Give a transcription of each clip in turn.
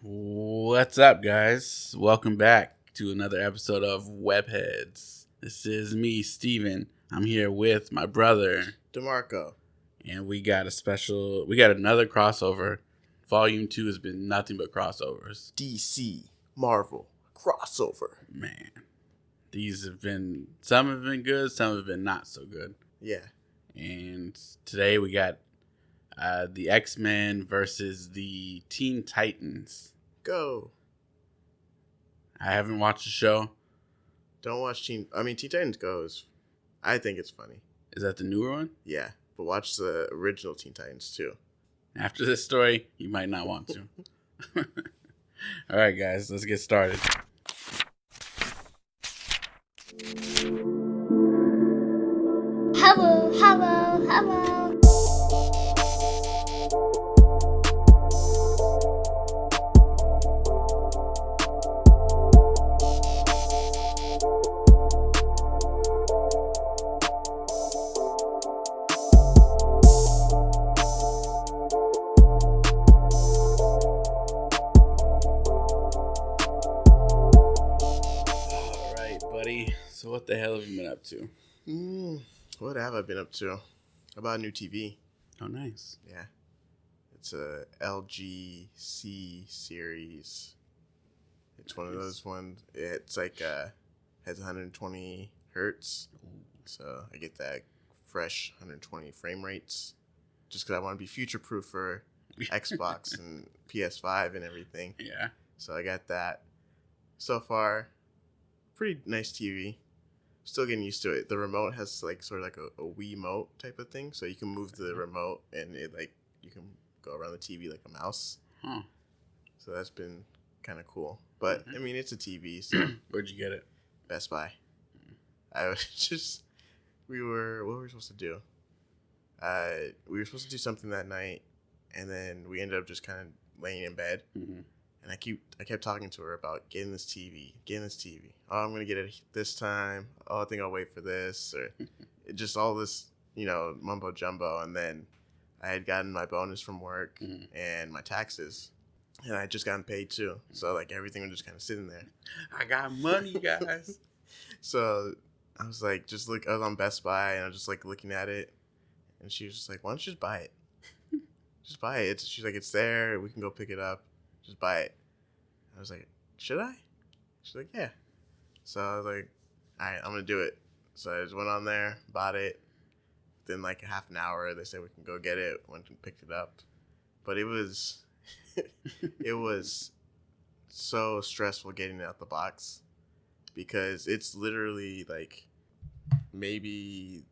What's up, guys? Welcome back to another episode of Webheads. This is me, Steven. I'm here with my brother, DeMarco. And we got another crossover. Volume 2 has been nothing but crossovers. DC, Marvel, crossover. Man, some have been good, some have been not so good. Yeah. And today we got the X-Men versus the Teen Titans. Go. I haven't watched the show. Don't watch Teen Titans Go I think it's funny. Is that the newer one? Yeah, but watch the original Teen Titans too. After this story, you might not want to. All right, guys, let's get started. Hello. All right, buddy. So what the hell have you been up to? What have I been up to? I bought a new TV. Oh, nice. Yeah. It's a LG C series. It's one of those ones. It's like has 120 hertz. So I get that fresh 120 frame rates just because I want to be future proof for Xbox and PS5 and everything. Yeah. So I got that. So far, pretty nice TV. Still getting used to it. The remote has like sort of like a Wiimote type of thing, so you can move the remote and it like you can go around the TV like a mouse. Huh. So that's been kind of cool. But I mean, it's a TV. So Where'd you get it? Best Buy. I was just what were we supposed to do? We were supposed to do something that night, and then we ended up just kind of laying in bed. Mm-hmm. And I kept talking to her about getting this TV. Oh, I'm going to get it this time. Oh, I think I'll wait for this. Or just all this, mumbo jumbo. And then I had gotten my bonus from work and my taxes. And I had just gotten paid too. So like everything was just kind of sitting there. I got money, guys. So I was like, I was on Best Buy and I was just like looking at it. And she was just like, why don't you just buy it? Just buy it. She's like, it's there. We can go pick it up. Just buy it. I was like, should I? She's like, yeah. So I was like, all right, I'm going to do it. So I just went on there, bought it. Then like a half an hour, they said we can go get it. Went and picked it up. But it was, it was so stressful getting it out the box because it's literally like maybe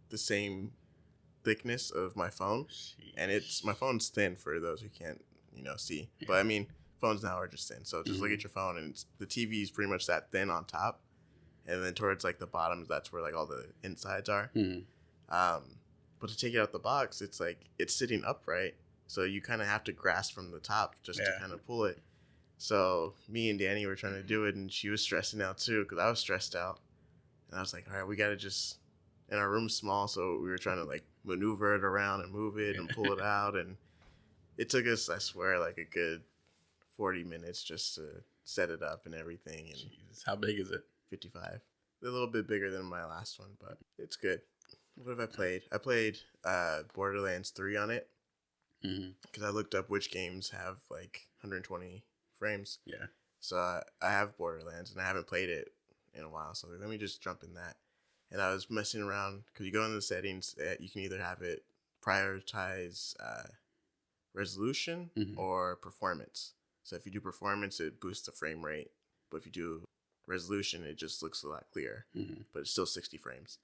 the same thickness of my phone. And my phone's thin for those who can't see. Yeah. But I mean, phones now are just thin. So just look at your phone, and the TV is pretty much that thin on top, and then towards like the bottom, that's where like all the insides are. But to take it out the box, it's like it's sitting upright, so you kind of have to grasp from the top just to kind of pull it. So me and Danny were trying to do it, and she was stressing out too because I was stressed out, and I was like, all right, we got to just. And our room's small, so we were trying to like maneuver it around and move it and pull it out, and it took us, I swear, like a good 40 minutes just to set it up and everything. And Jesus, how big is it? 55. A little bit bigger than my last one, but it's good. What have I played? I played Borderlands 3 on it because I looked up which games have like 120 frames. Yeah. So I have Borderlands, and I haven't played it in a while, so let me just jump in that. And I was messing around because you go into the settings, you can either have it prioritize resolution or performance. So if you do performance, it boosts the frame rate. But if you do resolution, it just looks a lot clearer. But it's still 60 frames.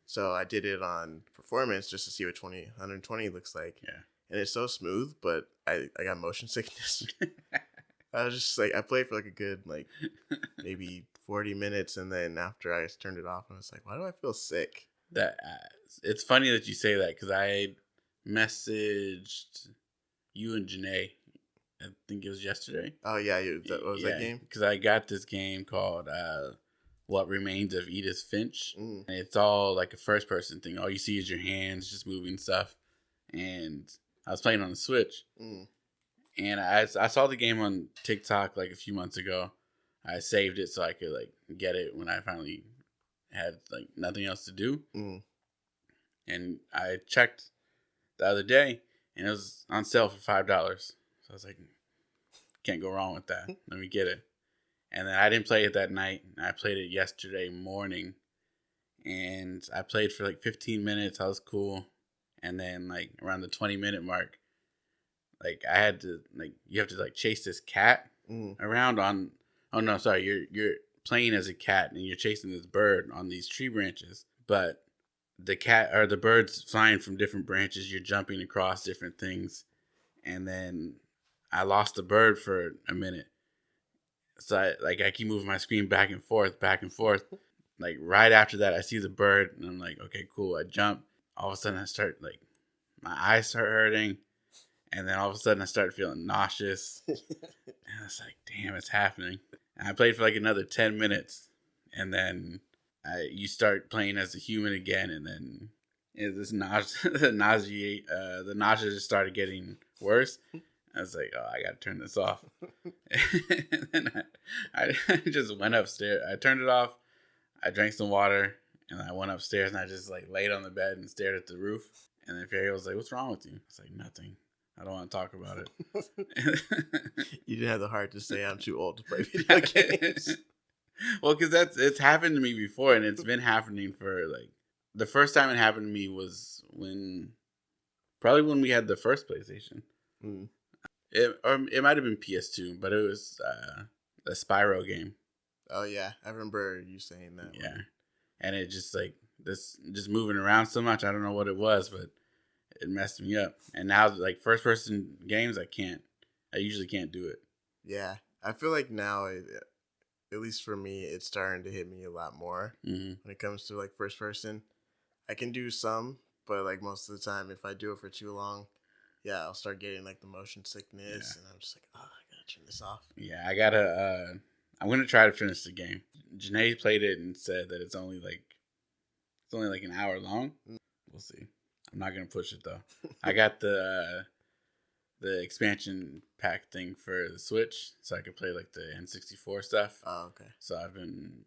So I did it on performance just to see what 120 looks like. Yeah. And it's so smooth, but I got motion sickness. I was just like, I played for like a good, like, maybe 40 minutes. And then after I turned it off, I was like, why do I feel sick? It's funny that you say that because I messaged you and Janae. I think it was yesterday. Oh, yeah. What was that game? Because I got this game called What Remains of Edith Finch. And it's all like a first person thing. All you see is your hands just moving stuff. And I was playing on the Switch. And I saw the game on TikTok like a few months ago. I saved it so I could like get it when I finally had like nothing else to do. Mm. And I checked the other day, and it was on sale for $5. So I was like, can't go wrong with that. Let me get it. And then I didn't play it that night. I played it yesterday morning, and I played for like 15 minutes. I was cool. And then like around the 20-minute mark, like I had to like you have to like chase this cat around on. Oh no, sorry. You're playing as a cat and you're chasing this bird on these tree branches, but the cat or the bird's flying from different branches. You're jumping across different things, and then I lost the bird for a minute. So I keep moving my screen back and forth. Like right after that, I see the bird, and I'm like, okay, cool. I jump. All of a sudden, I start like my eyes start hurting, and then all of a sudden, I start feeling nauseous. And it's like, damn, it's happening. And I played for like another 10 minutes, and then you start playing as a human again, and then this the nausea just started getting worse. I was like, oh, I gotta turn this off. And then I just went upstairs. I turned it off. I drank some water, and I went upstairs, and I just like laid on the bed and stared at the roof. And then Fairy was like, "What's wrong with you?" I was like, "Nothing. I don't want to talk about it." You didn't have the heart to say I'm too old to play video games. Well, because it's happened to me before, and it's been happening for like the first time it happened to me was probably when we had the first PlayStation. Mm. It might have been PS2, but it was a Spyro game. Oh yeah, I remember you saying that. Yeah, and it just like just moving around so much. I don't know what it was, but it messed me up. And now like first person games, I usually can't do it. Yeah, I feel like now, at least for me, it's starting to hit me a lot more when it comes to like first person. I can do some, but like most of the time, if I do it for too long, yeah, I'll start getting like the motion sickness, and I'm just like, oh, I gotta turn this off. Yeah, I gotta. I'm gonna try to finish the game. Janae played it and said that it's only like an hour long. We'll see. I'm not gonna push it though. I got the expansion pack thing for the Switch, so I could play like the N64 stuff. Oh, okay. So I've been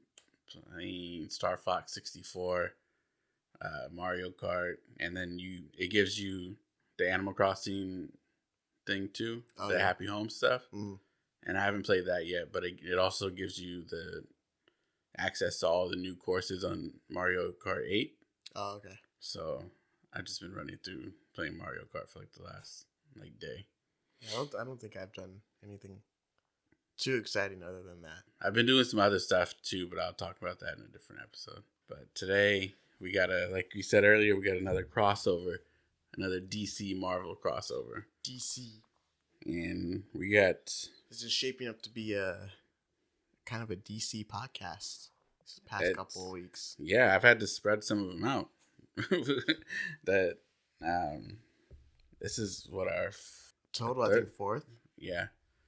playing Star Fox 64, Mario Kart, and then it gives you the Animal Crossing thing too, the Happy Home stuff. Mm. And I haven't played that yet, but it also gives you the access to all the new courses on Mario Kart 8. Oh, okay. So I've just been running through playing Mario Kart for like the last like day. Yeah, I don't think I've done anything too exciting other than that. I've been doing some other stuff too, but I'll talk about that in a different episode. But today we got like we said earlier, we got another crossover, another DC Marvel crossover. DC. And we got... This is shaping up to be a kind of a DC podcast this past couple of weeks. Yeah, I've had to spread some of them out. That this is what our total, I think fourth. Yeah,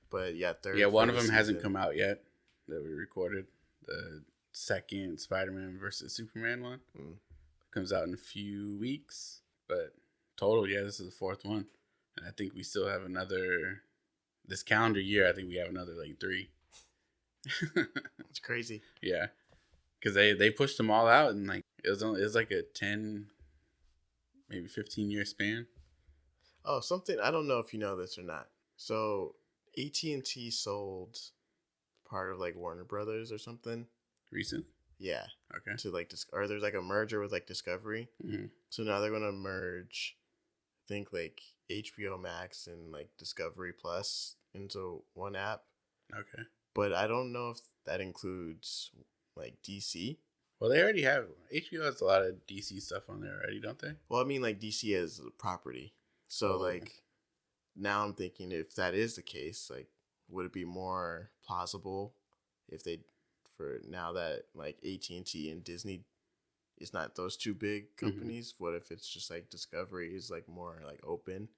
but yeah, third. Yeah, one of them hasn't come out yet that we recorded. The second Spider-Man versus Superman one comes out in a few weeks. But total, yeah, this is the fourth one. And I think we still have another, this calendar year, I think we have another like 3. It's crazy. Yeah. Because they pushed them all out and like, it was like a 10, maybe 15-year span. Oh, something, I don't know if you know this or not. So AT&T sold part of like Warner Brothers or something. Recent? Yeah. Okay. To like, or there's like a merger with like Discovery. Mm-hmm. So now they're going to merge, I think like HBO Max and like Discovery Plus into one app. Okay. But I don't know if that includes like DC. Well, they already have, HBO has a lot of DC stuff on there already, don't they? Well, I mean like DC as a property. So like now I'm thinking if that is the case, like would it be more plausible if they, for now that like AT&T and Disney is not those two big companies, what if it's just like Discovery is like more like open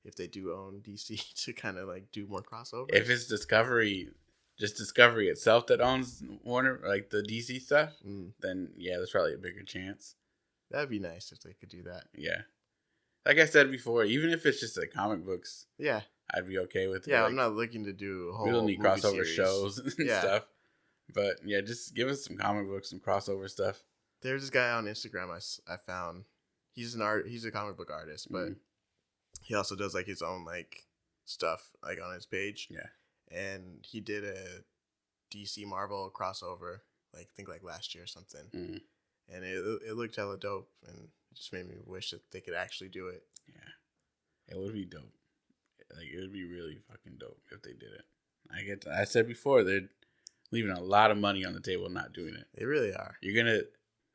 if they do own DC to kind of like do more crossovers? If it's Discovery, just Discovery itself that owns Warner, like the DC stuff, then yeah, there's probably a bigger chance. That'd be nice if they could do that. Yeah. Like I said before, even if it's just like comic books, yeah, I'd be okay with it. Yeah, Like, I'm not looking to do a whole we don't need movie crossover series. shows and Yeah. stuff. But yeah, just give us some comic books, some crossover stuff. There's this guy on Instagram I found. He's a comic book artist, but he also does like his own like stuff like on his page. Yeah. And he did a DC Marvel crossover, like I think like last year or something. And it looked hella dope, and it just made me wish that they could actually do it. Yeah. It would be dope. Like, it would be really fucking dope if they did it. I said before, they're leaving a lot of money on the table not doing it. They really are. You're gonna,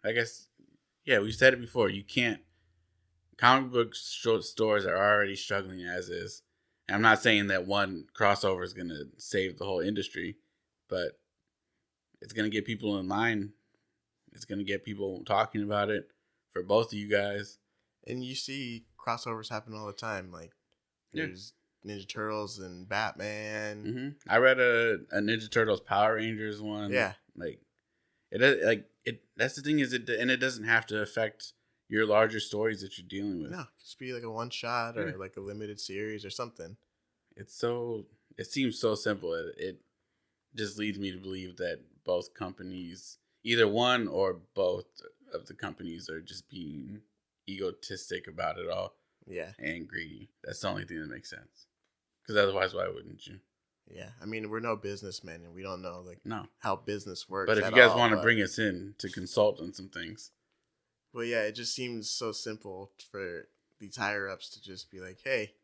I guess, yeah, we said it before. You can't. Comic book stores are already struggling as is. And I'm not saying that one crossover is gonna save the whole industry, but it's gonna get people in line. It's gonna get people talking about it for both of you guys. And you see crossovers happen all the time. Like there's Ninja Turtles and Batman. I read a Ninja Turtles Power Rangers one. Yeah, like it. That's the thing is it, and it doesn't have to affect your larger stories that you're dealing with. No, just be like a one shot or like a limited series or something. It seems so simple. It just leads me to believe that both companies, either one or both of the companies, are just being egotistic about it all. Yeah, and greedy. That's the only thing that makes sense. Because otherwise, why wouldn't you? Yeah, I mean, we're no businessmen, and we don't know how business works. But if you guys want to bring us in to consult on some things, well, yeah, it just seems so simple for these higher ups to just be like, "Hey,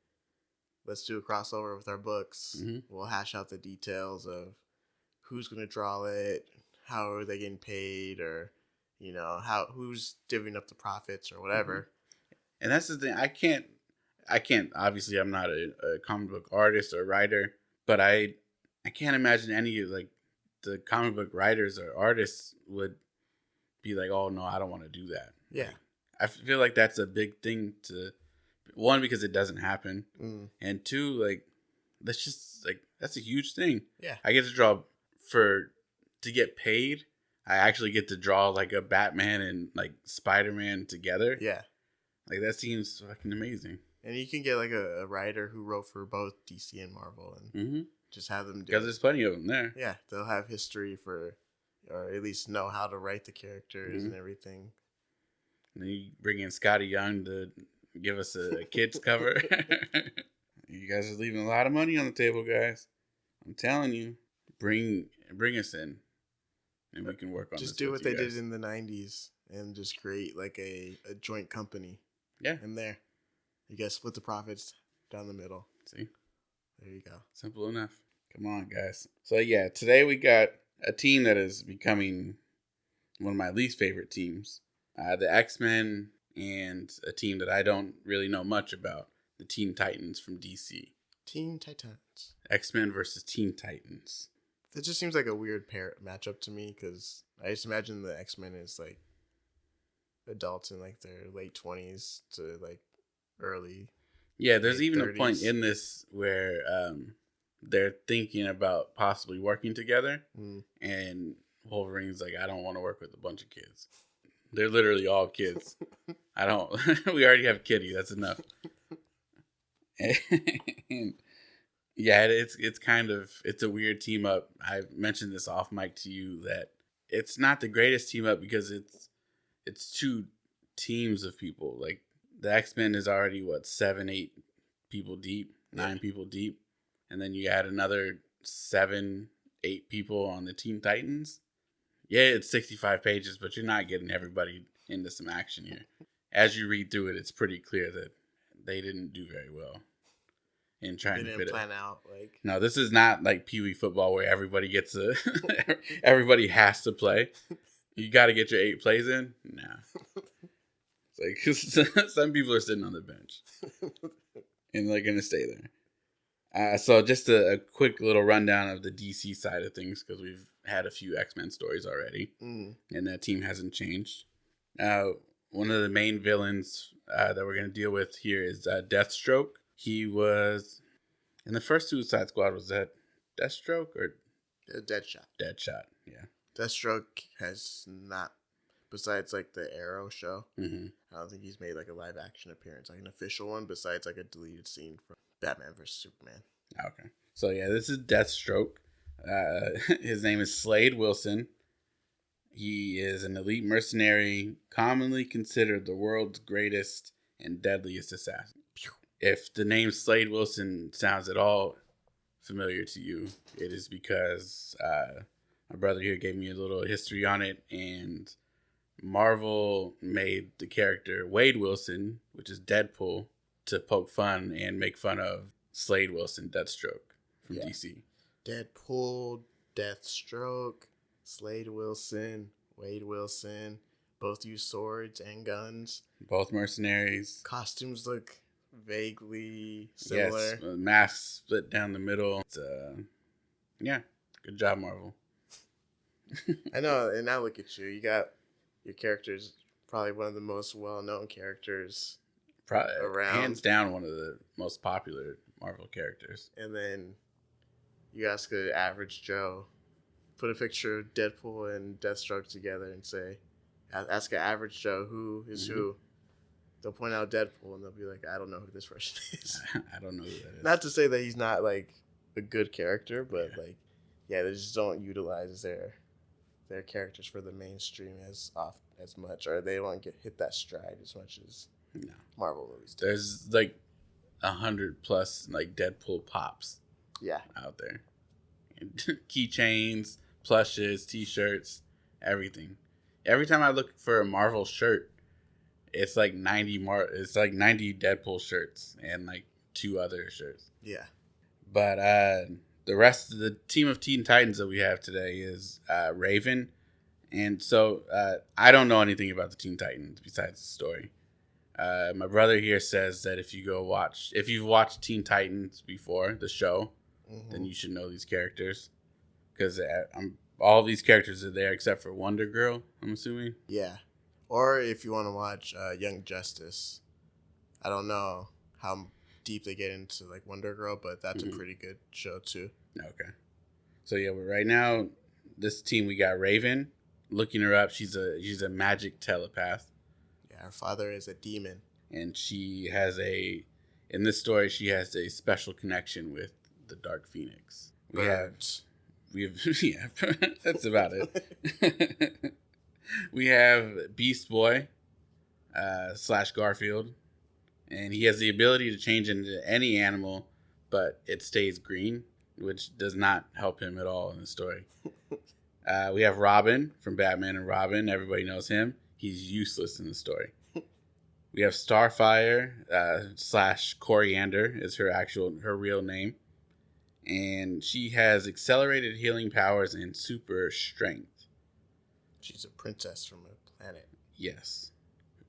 let's do a crossover with our books. We'll hash out the details of who's going to draw it, how are they getting paid, or who's divvying up the profits or whatever." And that's the thing. I can't. Obviously, I'm not a comic book artist or writer, but I can't imagine any of like the comic book writers or artists would be like, "Oh no, I don't want to do that." Yeah, like, I feel like that's a big thing to. One, because it doesn't happen, and two, like that's a huge thing. Yeah, I get to draw to get paid. I actually get to draw like a Batman and like Spider-Man together. Yeah. Like, that seems fucking amazing. And you can get, like, a writer who wrote for both DC and Marvel and just have them do it. Because there's plenty of them there. Yeah, they'll have history or at least know how to write the characters and everything. And then you bring in Scotty Young to give us a kids cover. You guys are leaving a lot of money on the table, guys. I'm telling you. Bring us in. And we can work on this. Just do what they did in the 90s and just create, like, a joint company. Yeah. And there. You guys split the profits down the middle. See? There you go. Simple enough. Come on, guys. So, yeah, today we got a team that is becoming one of my least favorite teams. The X-Men and a team that I don't really know much about. The Teen Titans from DC. Teen Titans. X-Men versus Teen Titans. That just seems like a weird matchup to me because I just imagine the X-Men is like adults in like their late 20s to like early. Yeah, there's even 30s. A point in this where they're thinking about possibly working together, and Wolverine's like, I don't want to work with a bunch of kids. They're literally all kids. I don't. We already have Kitty. That's enough. And yeah, it's kind of a weird team up. I mentioned this off mic to you that it's not the greatest team up because it's two teams of people. Like the X-Men is already 7, 8 people deep, 9 people deep, and then you add another 7, 8 people on the Teen Titans. Yeah, it's 65 pages, but you're not getting everybody into some action here. As you read through it, it's pretty clear that they didn't do very well in trying to fit plan it. out like. No, this is not like Pee Wee football where everybody gets everybody has to play. You got to get your 8 plays in. Nah, it's like some people are sitting on the bench and they're gonna stay there. So just a quick little rundown of the DC side of things because we've had a few X-Men stories already, and that team hasn't changed. One of the main villains that we're going to deal with here is Deathstroke. He was in the first Suicide Squad. Was that Deathstroke or Deadshot? Deadshot, yeah. Deathstroke has not, besides like the Arrow show, Mm-hmm. I don't think he's made like a live action appearance, like an official one, besides like a deleted scene Batman vs Superman. Okay. So yeah, this is Deathstroke. His name is Slade Wilson. He is an elite mercenary, commonly considered the world's greatest and deadliest assassin. If the name Slade Wilson sounds at all familiar to you, it is because my brother here gave me a little history on it, and Marvel made the character Wade Wilson, which is Deadpool, to poke fun and make fun of Slade Wilson, Deathstroke from DC. Deadpool, Deathstroke, Slade Wilson, Wade Wilson, both use swords and guns. Both mercenaries. Costumes look vaguely similar. Yes, masks split down the middle. It's, yeah, good job, Marvel. I know, and now look at you. You got your characters, probably one of the most well-known characters Probably, around. hands down, one of the most popular Marvel characters. And then you ask an average Joe, put a picture of Deadpool and Deathstroke together and say, ask an average Joe who is who. They'll point out Deadpool and they'll be like, I don't know who this person is. I don't know who that is. Not to say that he's not like a good character, but they just don't utilize their characters for the mainstream as much, or they don't hit that stride as much as Marvel movies do. There's like 100+ like Deadpool pops out there. Keychains, plushes, t-shirts, everything. Every time I look for a Marvel shirt, it's like 90 Deadpool shirts and like 2 other shirts. Yeah. But the rest of the team of Teen Titans that we have today is Raven. And so I don't know anything about the Teen Titans besides the story. My brother here says that if you've watched Teen Titans before, the show, then you should know these characters. Because all these characters are there except for Wonder Girl, I'm assuming. Yeah. Or if you want to watch Young Justice. I don't know how deep they get into like Wonder Girl, but that's a pretty good show too. Okay. So yeah, but right now, this team, we got Raven. Looking her up, she's a magic telepath. Yeah, her father is a demon. And in this story, she has a special connection with the Dark Phoenix. We have yeah, that's about it. We have Beast Boy / Garfield, and he has the ability to change into any animal, but it stays green, which does not help him at all in the story. We have Robin from Batman and Robin. Everybody knows him. He's useless in the story. We have Starfire / Coriander is her real name. And she has accelerated healing powers and super strength. She's a princess from a planet. Yes.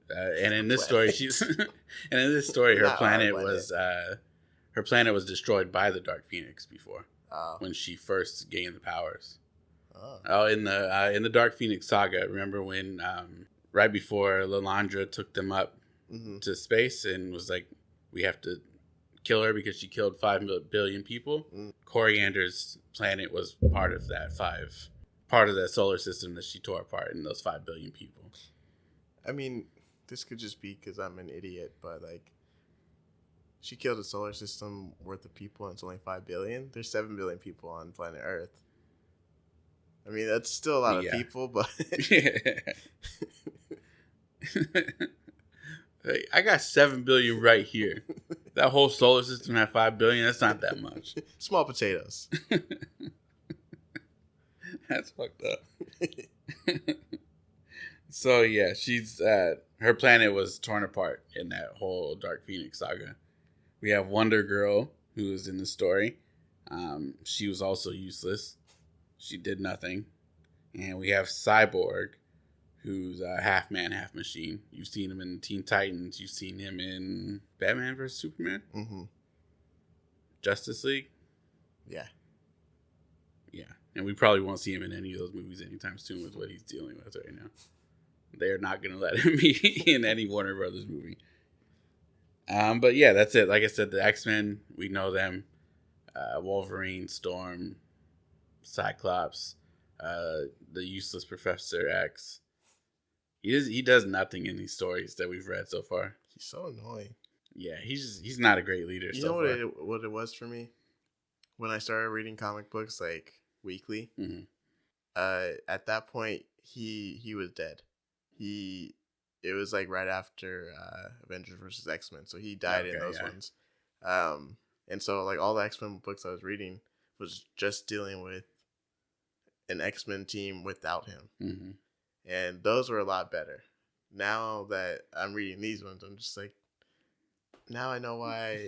And in this story, her planet was destroyed by the Dark Phoenix before when she first gained the powers. In the Dark Phoenix saga, remember when right before Lilandra took them up to space and was like, we have to kill her because she killed 5 billion people. Coriander's planet was part of that solar system that she tore apart in those 5 billion people. I mean, this could just be because I'm an idiot, but like, she killed a solar system worth of people and it's only 5 billion. There's 7 billion people on planet Earth. I mean, that's still a lot of people, but I got 7 billion right here. That whole solar system had 5 billion. That's not that much. Small potatoes. That's fucked up. So yeah, she's her planet was torn apart in that whole Dark Phoenix saga. We have Wonder Girl, who is in the story. She was also useless. She did nothing. And we have Cyborg, who's half man, half machine. You've seen him in Teen Titans. You've seen him in Batman vs. Superman. Justice League. Yeah. And we probably won't see him in any of those movies anytime soon with what he's dealing with right now. They're not going to let him be in any Warner Brothers movie. But yeah, that's it. Like I said, the X-Men, we know them. Wolverine, Storm, Cyclops, the useless Professor X. He does nothing in these stories that we've read so far. He's so annoying. Yeah, he's not a great leader. You so know far. what it was for me when I started reading comic books like weekly. Mm-hmm. At that point, he was dead. It was like right after Avengers versus X-Men, so he died in those ones. And so like all the X-Men books I was reading was just dealing with an X-Men team without him, and those were a lot better. Now that I'm reading these ones, I'm just like, now I know why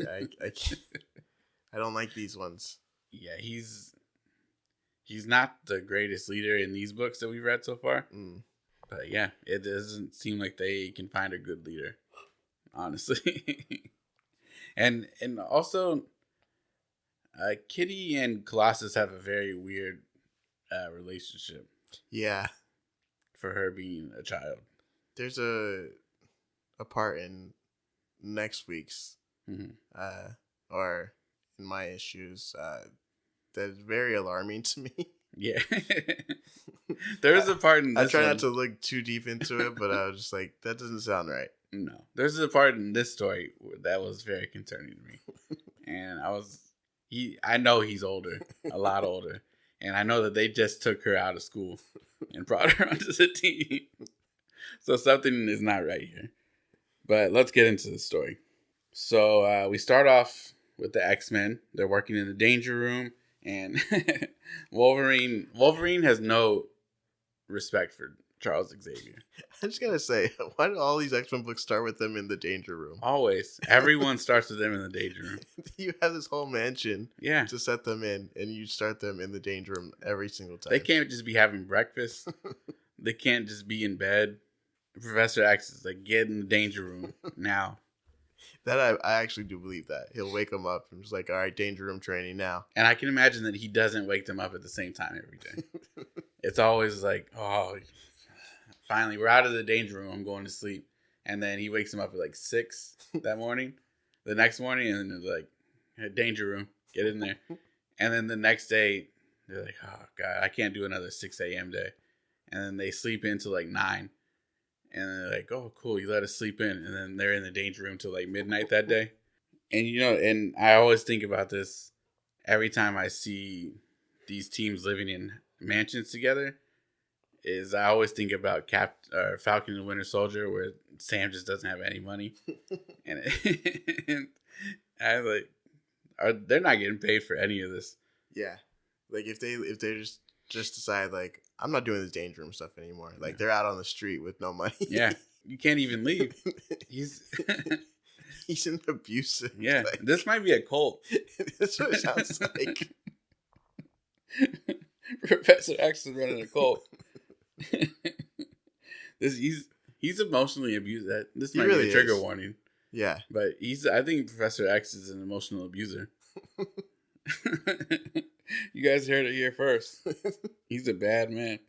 I don't like these ones. Yeah, he's not the greatest leader in these books that we've read so far. But yeah, it doesn't seem like they can find a good leader, honestly. and also, Kitty and Colossus have a very weird relationship. Yeah, for her being a child. There's a part in next week's or in my issues that is very alarming to me. Yeah. There's a part in this I try not to look too deep into it, but I was just like, that doesn't sound right. No. There's a part in this story that was very concerning to me. And I know he's older, a lot older. And I know that they just took her out of school and brought her onto the team. So something is not right here. But let's get into the story. So we start off with the X-Men. They're working in the danger room. And Wolverine has no respect for Charles Xavier. I just gotta say, why do all these X-Men books start with them in the danger room? Always. Everyone starts with them in the danger room. You have this whole mansion to set them in, and you start them in the danger room every single time. They can't just be having breakfast. They can't just be in bed. Professor X is like, get in the danger room now. That I actually do believe that. He'll wake them up and just like, all right, danger room training now. And I can imagine that he doesn't wake them up at the same time every day. It's always like, oh, finally, we're out of the danger room. I'm going to sleep. And then he wakes them up at like 6 that morning, the next morning, and then they're like, hey, danger room, get in there. And then the next day, they're like, oh, God, I can't do another 6 a.m. day. And then they sleep into like 9. And they're like, oh, cool, you let us sleep in. And then they're in the danger room till like midnight that day. And, and I always think about this every time I see these teams living in mansions together, is I always think about Falcon and the Winter Soldier, where Sam just doesn't have any money. and I was like, they're not getting paid for any of this. Yeah. Like if they just decide like, I'm not doing this danger room stuff anymore. Like they're out on the street with no money. Yeah. You can't even leave. He's an abusive. Yeah. This might be a cult. That's what it sounds like. Professor X is running a cult. He's emotionally abused. This might be a trigger warning. Yeah. But I think Professor X is an emotional abuser. You guys heard it here first. He's a bad man.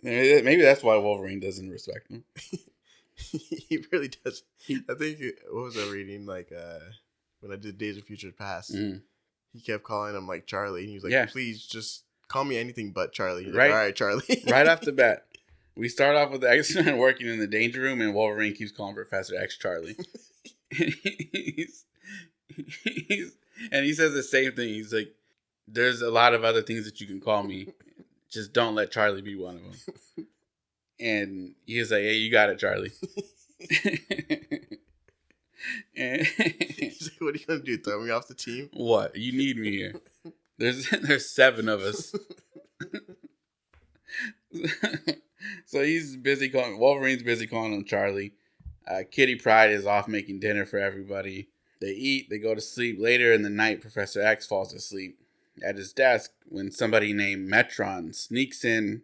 Maybe that's why Wolverine doesn't respect him. He really does. I think, what was I reading? Like, when I did Days of Future Past, he kept calling him like Charlie. And he was like, please just call me anything but Charlie. He's like, all right, Charlie. Right off the bat. We start off with the X-Men working in the danger room, and Wolverine keeps calling Professor X Charlie. And he says the same thing. He's like, there's a lot of other things that you can call me. Just don't let Charlie be one of them. And he's like, hey, you got it, Charlie. And he's like, what are you going to do? Throw me off the team? What? You need me here. There's 7 of us. So Wolverine's busy calling him Charlie. Kitty Pryde is off making dinner for everybody. They eat, they go to sleep. Later in the night, Professor X falls asleep at his desk when somebody named Metron sneaks in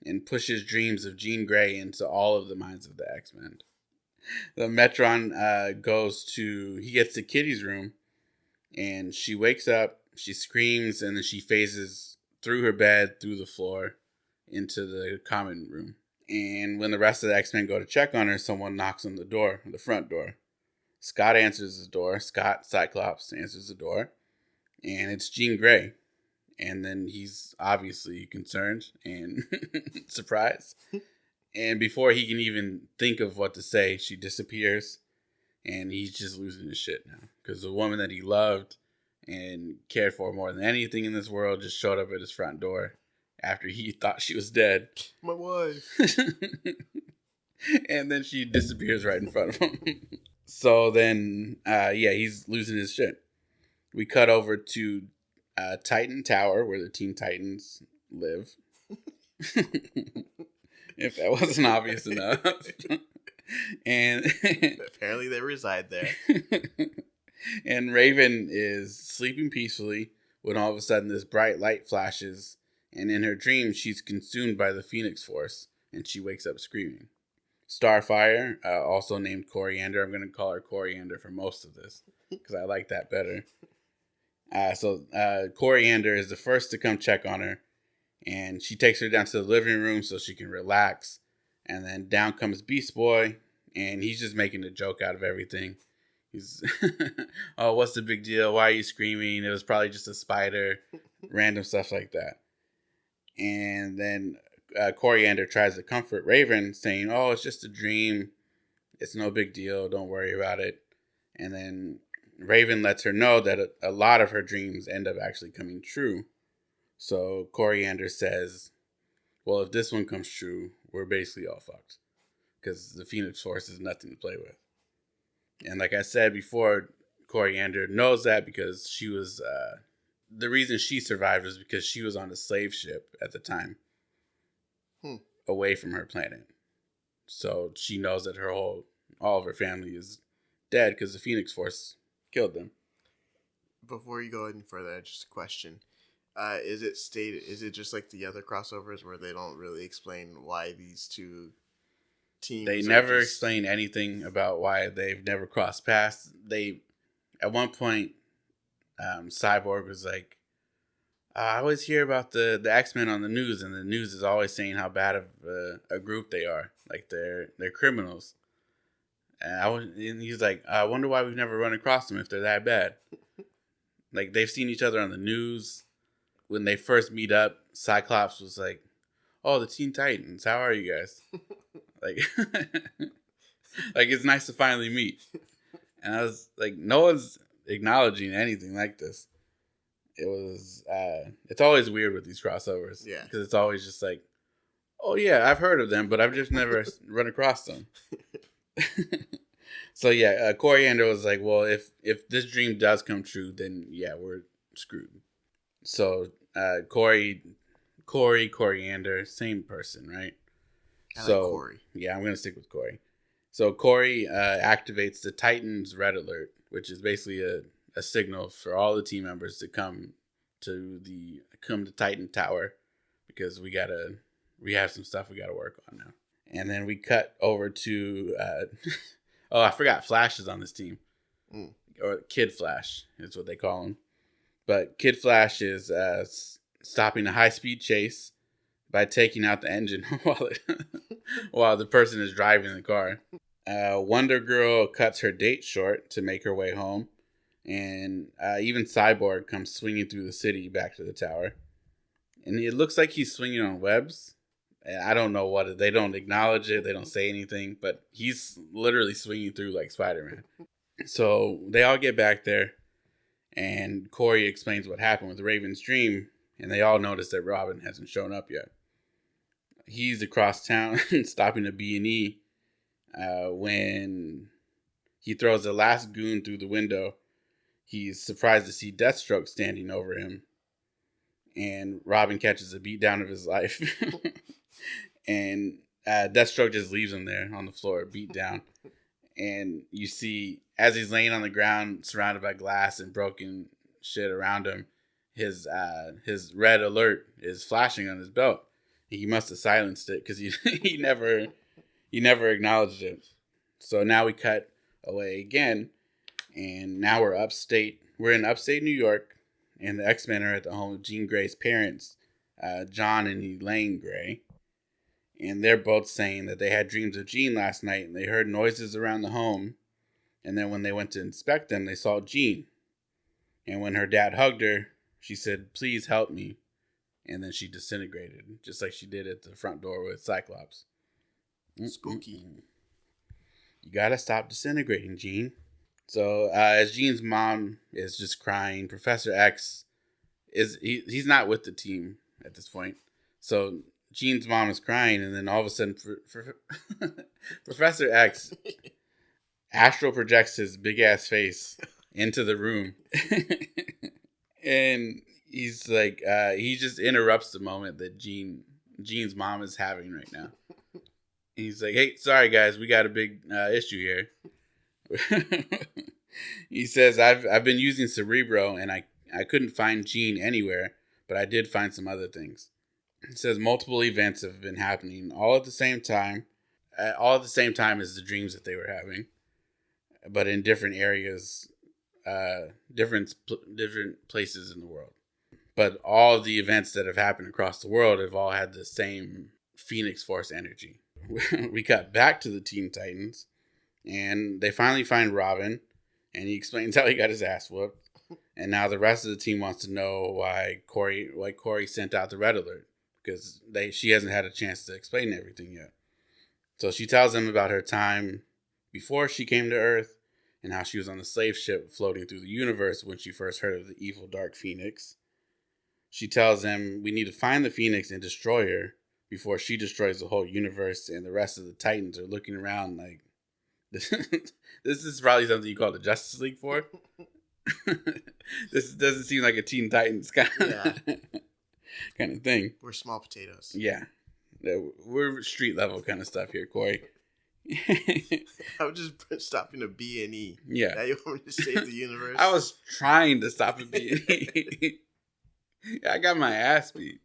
and pushes dreams of Jean Grey into all of the minds of the X-Men. The Metron he gets to Kitty's room, and she wakes up, she screams, and then she phases through her bed, through the floor, into the common room. And when the rest of the X-Men go to check on her, someone knocks on the front door. Scott answers the door. Cyclops answers the door. And it's Jean Grey. And then he's obviously concerned and surprised. And before he can even think of what to say, she disappears. and he's just losing his shit now because the woman that he loved and cared for more than anything in this world just showed up at his front door after he thought she was dead. My wife. And then she disappears right in front of him. So then, he's losing his shit. We cut over to Titan Tower, where the Teen Titans live. If that wasn't obvious enough. And apparently they reside there. And Raven is sleeping peacefully when all of a sudden this bright light flashes, and in her dream she's consumed by the Phoenix Force, and she wakes up screaming. Starfire, also named Coriander. I'm going to call her Coriander for most of this because I like that better. So Coriander is the first to come check on her, and she takes her down to the living room so she can relax. And then down comes Beast Boy, and he's just making a joke out of everything. He's, oh, what's the big deal? Why are you screaming? It was probably just a spider. Random stuff like that. And then Coriander tries to comfort Raven, saying, oh, it's just a dream. It's no big deal. Don't worry about it. And then Raven lets her know that a lot of her dreams end up actually coming true. So Coriander says, well, if this one comes true, we're basically all fucked. Because the Phoenix Force is nothing to play with. And like I said before, Coriander knows that because she was... the reason she survived was because she was on a slave ship at the time. Away from her planet. So she knows that all of her family is dead because the Phoenix Force killed them. Before you go any further, just a question. Is it just like the other crossovers where they don't really explain why these two teams... They never explain anything about why they've never crossed paths. At one point, Cyborg was like, I always hear about the X-Men on the news, and the news is always saying how bad of a group they are. Like, they're criminals. And he's like, I wonder why we've never run across them if they're that bad. Like, they've seen each other on the news. When they first meet up, Cyclops was like, oh, the Teen Titans, how are you guys? Like, like, it's nice to finally meet. And I was like, no one's acknowledging anything like this. It was, it's always weird with these crossovers. Yeah. Because it's always just like, oh yeah, I've heard of them, but I've just never run across them. So yeah, Coriander was like, well, if this dream does come true, then yeah, we're screwed. So Coriander, same person, right? I like Corey. Yeah, I'm going to stick with Corey. So Corey activates the Titan's red alert, which is basically a signal for all the team members to come to Titan Tower because we have some stuff we got to work on now. And then we cut over to oh, I forgot Flash is on this team. Or Kid Flash is what they call him. But Kid Flash is stopping a high-speed chase by taking out the engine while the person is driving the car. Wonder Girl cuts her date short to make her way home. And even Cyborg comes swinging through the city back to the tower. And it looks like he's swinging on webs. I don't know what they don't acknowledge it. They don't say anything. But he's literally swinging through like Spider-Man. So they all get back there. And Corey explains what happened with Raven's dream. And they all notice that Robin hasn't shown up yet. He's across town stopping a B&E when he throws the last goon through the window. He's surprised to see Deathstroke standing over him. And Robin catches a beat down of his life. And Deathstroke just leaves him there on the floor, beat down. And you see, as he's laying on the ground, surrounded by glass and broken shit around him, his red alert is flashing on his belt. He must have silenced it because he never acknowledged it. So now we cut away again, and now we're upstate. We're in upstate New York, and the X-Men are at the home of Jean Grey's parents, John and Elaine Grey. And they're both saying that they had dreams of Jean last night, and they heard noises around the home. And then when they went to inspect them, they saw Jean. And when her dad hugged her, she said, "Please help me." And then she disintegrated, just like she did at the front door with Cyclops. Spooky. You gotta stop disintegrating, Jean. So as Jean's mom is just crying, Professor X he's not with the team at this point. So Jean's mom is crying, and then all of a sudden, Professor X astral projects his big ass face into the room, and he's like, he just interrupts the moment that Jean's mom is having right now. And he's like, "Hey, sorry guys, we got a big issue here." He says, "I've been using Cerebro, and I couldn't find Jean anywhere, but I did find some other things." It says multiple events have been happening all at the same time as the dreams that they were having, but in different areas, different places in the world. But all of the events that have happened across the world have all had the same Phoenix Force energy. We got back to the Teen Titans, and they finally find Robin, and he explains how he got his ass whooped. And now the rest of the team wants to know why Corey sent out the red alert, because she hasn't had a chance to explain everything yet. So she tells them about her time before she came to Earth, and how she was on the slave ship floating through the universe when she first heard of the evil Dark Phoenix. She tells them we need to find the Phoenix and destroy her before she destroys the whole universe, and the rest of the Titans are looking around like, this is probably something you call the Justice League for. This doesn't seem like a Teen Titans kind of thing. We're small potatoes. Yeah. We're street level kind of stuff here, Corey. I was just stopping a B and E. Yeah. Now you want me to save the universe? I was trying to stop a B and E. I got my ass beat.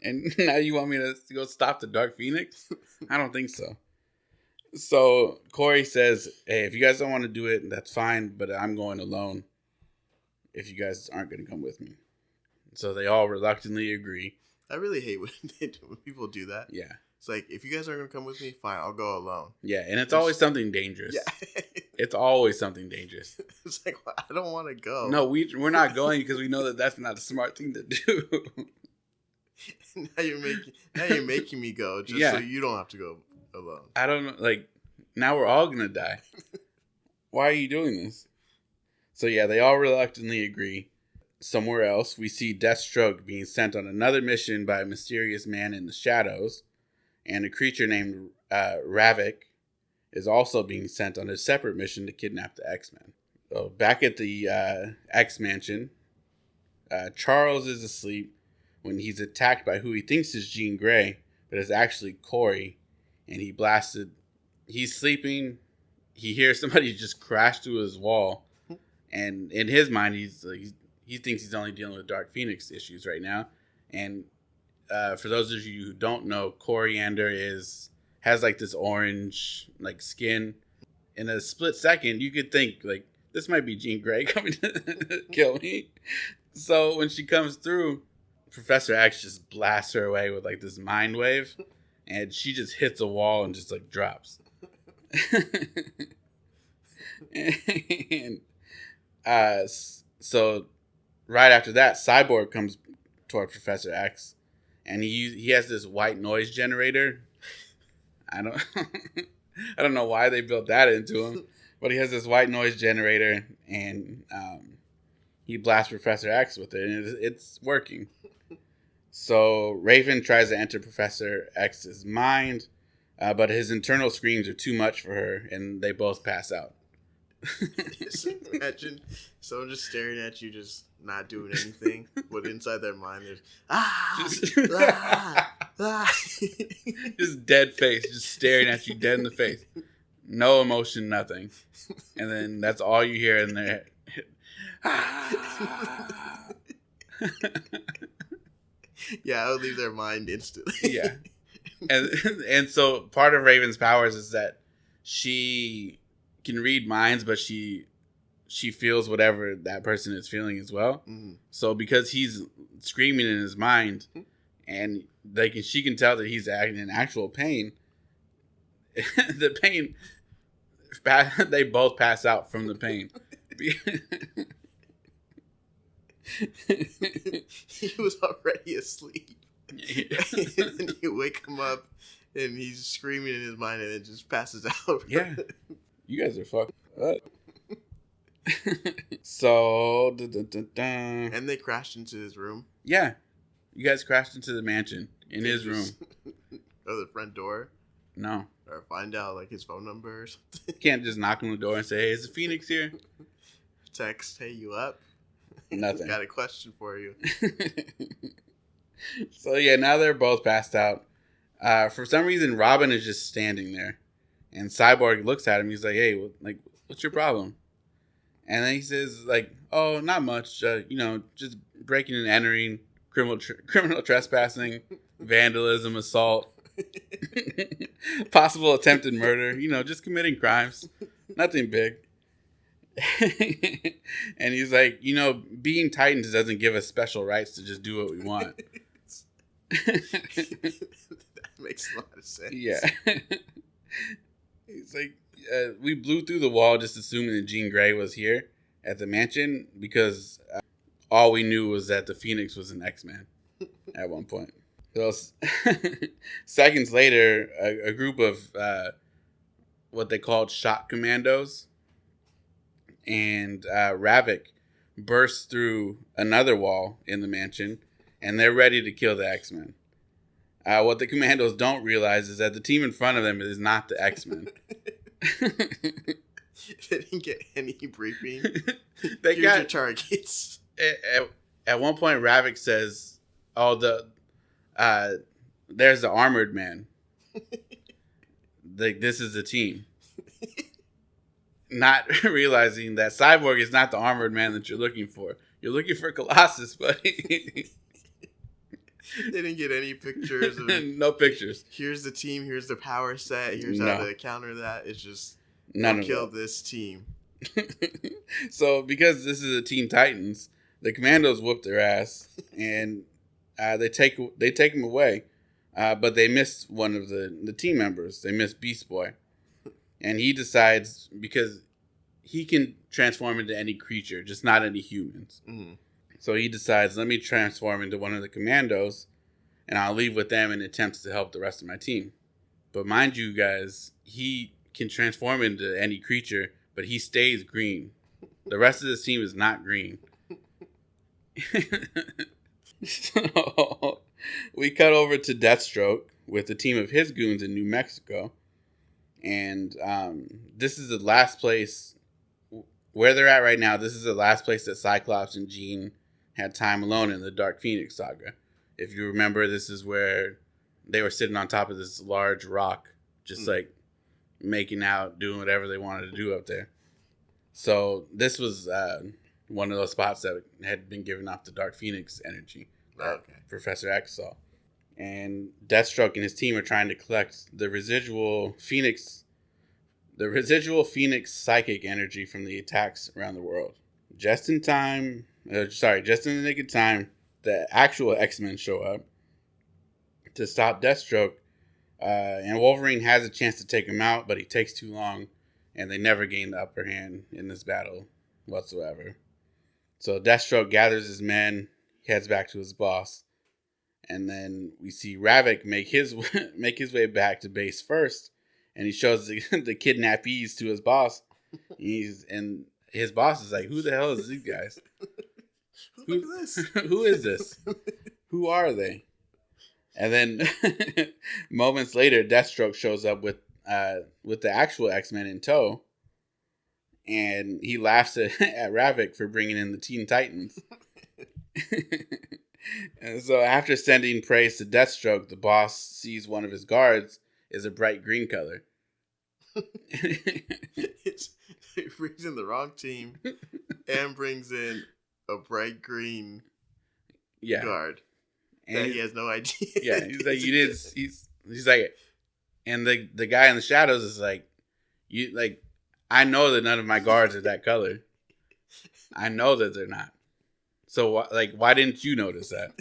And now you want me to go stop the Dark Phoenix? I don't think so. So Corey says, "Hey, if you guys don't want to do it, that's fine, but I'm going alone if you guys aren't going to come with me." So they all reluctantly agree. I really hate when people do that. Yeah. It's like, if you guys aren't going to come with me, fine, I'll go alone. Yeah, and it's always something dangerous. Yeah. It's always something dangerous. It's like, well, I don't want to go. No, we're not going because we know that that's not a smart thing to do. Now you're making me go just so you don't have to go alone. I don't know. Like, now we're all going to die. Why are you doing this? So yeah, they all reluctantly agree. Somewhere else, we see Deathstroke being sent on another mission by a mysterious man in the shadows. And a creature named Ravik is also being sent on a separate mission to kidnap the X-Men. So back at the X-Mansion, Charles is asleep when he's attacked by who he thinks is Jean Grey, but is actually Corey. And he's sleeping. He hears somebody just crash through his wall. And in his mind, he thinks he's only dealing with Dark Phoenix issues right now. And for those of you who don't know, Coriander has like this orange like skin. In a split second, you could think like, this might be Jean Grey coming to kill me. So when she comes through, Professor X just blasts her away with like this mind wave, and she just hits a wall and just like drops. And so right after that, Cyborg comes toward Professor X, and he has this white noise generator. I don't know why they built that into him, but he has this white noise generator, and he blasts Professor X with it, and it's working. So Raven tries to enter Professor X's mind, but his internal screams are too much for her, and they both pass out. Just imagine someone just staring at you, just not doing anything, but inside their mind there's just dead face, just staring at you dead in the face, no emotion, nothing, and then that's all you hear in their head. Yeah, I would leave their mind instantly. Yeah, and so part of Raven's powers is that she can read minds, but she feels whatever that person is feeling as well. Mm-hmm. So because he's screaming in his mind, and she can tell that he's in actual pain. The pain, they both pass out from the pain. He was already asleep. And then you wake him up, and he's screaming in his mind, and it just passes out. Yeah. You guys are fucked up. So, and they crashed into his room. Yeah, you guys crashed into the mansion in his room. Or the front door. No. Or find out like his phone number or something. You can't just knock on the door and say, "Hey, is the Phoenix here?" Text, "Hey, you up?" Nothing. Got a question for you. So yeah, now they're both passed out. For some reason, Robin is just standing there, and Cyborg looks at him. He's like, "Hey, what's your problem?" And then he says, like, "Oh, not much. Just breaking and entering, criminal trespassing, vandalism, assault, possible attempted murder. Just committing crimes. Nothing big." And he's like, being Titans doesn't give us special rights to just do what we want. That makes a lot of sense. Yeah. He's like, we blew through the wall just assuming that Jean Grey was here at the mansion because all we knew was that the Phoenix was an X-Man at one point. So seconds later, a group of what they called shock commandos and Ravik bursts through another wall in the mansion, and they're ready to kill the X-Men. What the commandos don't realize is that the team in front of them is not the X-Men. They didn't get any briefing. Here's your targets. At one point, Ravik says, "Oh, there's the armored man. This is the team." Not realizing that Cyborg is not the armored man that you're looking for. You're looking for Colossus, buddy. They didn't get any pictures. No pictures. Here's the team. Here's the power set. Here's how to counter that. It's just kill this team. So because this is a Teen Titans, the Commandos whoop their ass and they take him away, but they miss one of the team members. They miss Beast Boy. And he decides, because he can transform into any creature, just not any humans. Mm-hmm. So he decides, let me transform into one of the commandos, and I'll leave with them in attempts to help the rest of my team. But mind you guys, he can transform into any creature, but he stays green. The rest of the team is not green. So we cut over to Deathstroke with a team of his goons in New Mexico. And this is the last place where they're at right now. This is the last place that Cyclops and Jean had time alone in the Dark Phoenix saga. If you remember, this is where they were sitting on top of this large rock, just like making out, doing whatever they wanted to do up there. So this was one of those spots that had been given off the Dark Phoenix energy. Professor X saw. And Deathstroke and his team are trying to collect the residual Phoenix psychic energy from the attacks around the world. Just in the nick of time, the actual X-Men show up to stop Deathstroke. And Wolverine has a chance to take him out, but he takes too long, and they never gain the upper hand in this battle whatsoever. So Deathstroke gathers his men, heads back to his boss. And then we see Ravik make his way back to base first, and he shows the kidnappees to his boss. And his boss is like, "Who the hell is these guys? Look at this. Who is this? Who are they?" And then moments later, Deathstroke shows up with the actual X-Men in tow, and he laughs at Ravik for bringing in the Teen Titans. And so after sending praise to Deathstroke, the boss sees one of his guards is a bright green color. He brings in the wrong team and brings in a bright green guard that he has no idea. Yeah, he's like, he's like, and the guy in the shadows is like, I know that none of my guards are that color. I know that they're not. So, why didn't you notice that?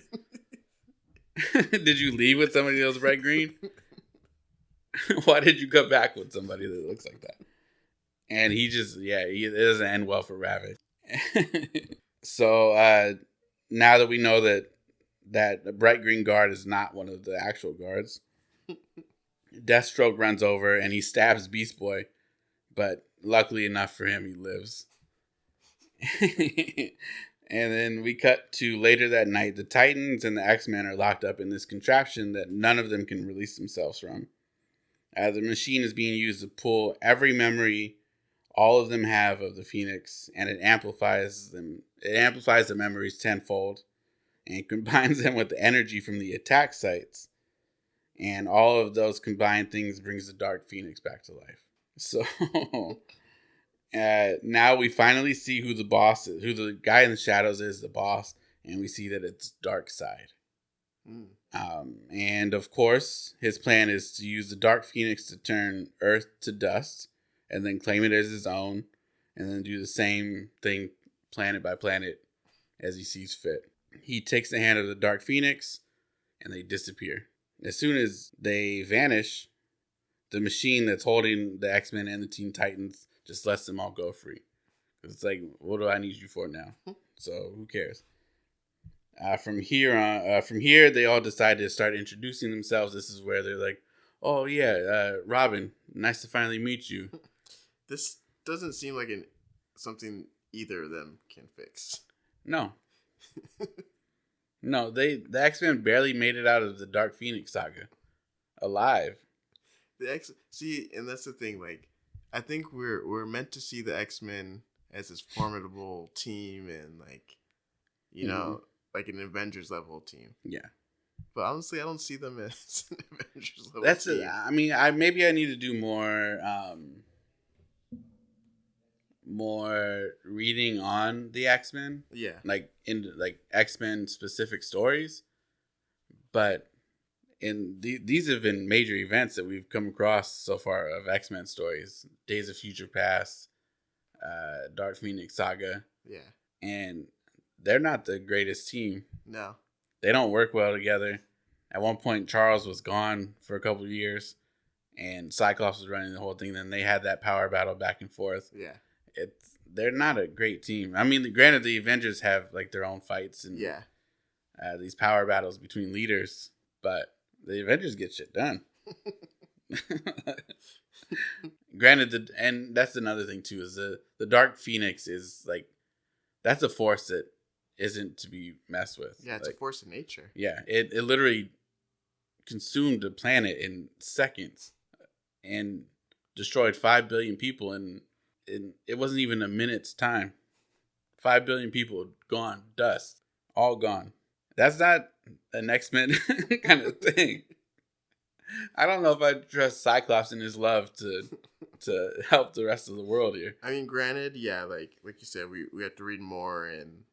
Did you leave with somebody that was bright green? Why did you come back with somebody that looks like that? And it doesn't end well for Ravik. So, now that we know that the bright green guard is not one of the actual guards, Deathstroke runs over and he stabs Beast Boy, but luckily enough for him, he lives. And then we cut to later that night. The Titans and the X-Men are locked up in this contraption that none of them can release themselves from. The machine is being used to pull every memory all of them have of the Phoenix, and it amplifies them. It amplifies the memories tenfold, and combines them with the energy from the attack sites. And all of those combined things brings the Dark Phoenix back to life. So now we finally see who the boss is, who the guy in the shadows is, the boss, and we see that it's Darkseid. And of course, his plan is to use the Dark Phoenix to turn Earth to dust, and then claim it as his own, and then do the same thing planet by planet as he sees fit. He takes the hand of the Dark Phoenix, and they disappear. As soon as they vanish, the machine that's holding the X-Men and the Teen Titans just lets them all go free. It's like, what do I need you for now? So who cares? From here, they all decide to start introducing themselves. This is where they're like, "Oh yeah, Robin, nice to finally meet you." This doesn't seem like something either of them can fix. No. No, the X-Men barely made it out of the Dark Phoenix saga alive. And that's the thing. Like, I think we're meant to see the X-Men as this formidable team, and like, you know, like an Avengers level team. Yeah. But honestly, I don't see them as an Avengers level team. I mean, I need to do more reading on the X-Men. Yeah. Like in like X-Men specific stories. But these have been major events that we've come across so far of X-Men stories. Days of Future Past, Dark Phoenix Saga. Yeah. And they're not the greatest team. No. They don't work well together. At one point, Charles was gone for a couple of years, and Cyclops was running the whole thing. Then they had that power battle back and forth. Yeah. They're not a great team. I mean, granted, the Avengers have like their own fights and these power battles between leaders, but the Avengers get shit done. Granted, and that's another thing too, is the Dark Phoenix is like, that's a force that isn't to be messed with. Yeah, it's like, a force of nature. Yeah, it literally consumed a planet in seconds and destroyed 5 billion people in it wasn't even a minute's time. 5 billion people gone, dust, all gone. That's not an X-Men kind of thing. I don't know if I trust Cyclops and his love to help the rest of the world here. I mean, granted, yeah, like you said, we have to read more and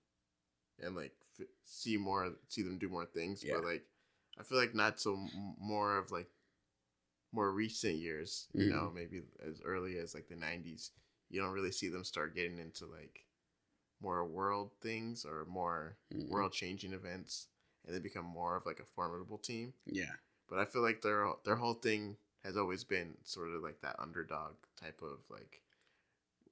like see them do more things. Yeah. But like, I feel like not so more of like more recent years. You know, maybe as early as like the 90s, you don't really see them start getting into like more world things or more world changing events, and they become more of like a formidable team. Yeah. But I feel like their whole thing has always been sort of like that underdog type of like,